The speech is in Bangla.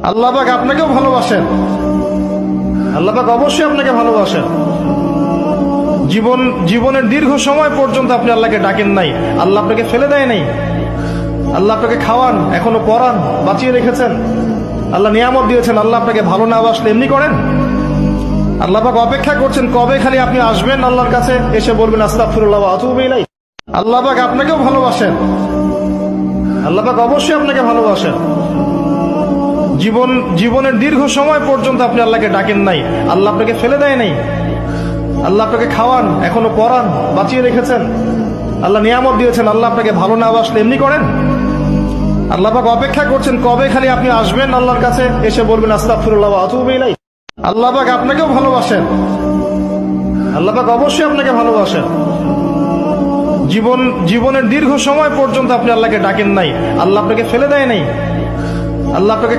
আল্লাহ পাক আপনাকেও ভালোবাসেন। আল্লাহ পাক অবশ্যই আপনাকে ভালোবাসেন। জীবনের দীর্ঘ সময় পর্যন্ত আপনি আল্লাহকে ডাকেন নাই, আল্লাহ আপনাকে ফেলে দেয় নাই। আল্লাহ আপনাকে খাওয়ান, এখনো পরান, বাঁচিয়ে রেখেছেন। আল্লাহ নিয়ামত দিয়েছেন। আল্লাহ আপনাকে ভালো না বাসলে এমনি করেন? আল্লাহ পাক অপেক্ষা করছেন কবে খালি আপনি আসবেন আল্লাহর কাছে, এসে বলবেন আস্তাগফিরুল্লাহ ওয়া আতুবু ইলাইহি। আল্লাহ পাক আপনাকেও ভালোবাসেন। আল্লাহ পাক অবশ্যই আপনাকে ভালোবাসেন। জীবনের দীর্ঘ সময় পর্যন্ত আপনি আল্লাহকে ডাকেন নাই, আল্লাহ আপনাকে ফেলে দেয় নাই। আল্লাহ আপনাকে খাওয়ান, এখনো পরান, বাঁচিয়ে রেখেছেন। আল্লাহ নিয়ামত দিয়েছেন। আল্লাহ আপনাকে ভালো না বাসলে এমনি করেন? আল্লাহ পাক অপেক্ষা করছেন কবে খালি আপনি আসবেন আল্লাহর কাছে, এসে বলবেন আস্তাগফিরুল্লাহ ওয়া আতুবু ইলাইহি। আল্লাহ পাক আপনাকেও ভালোবাসেন। আল্লাহ পাক অবশ্যই আপনাকে ভালোবাসেন। জীবনের দীর্ঘ সময় পর্যন্ত আপনি আল্লাহকে ডাকেন নাই, আল্লাহ আপনাকে ফেলে দেয় নাই। আল্লাহ আপনাকে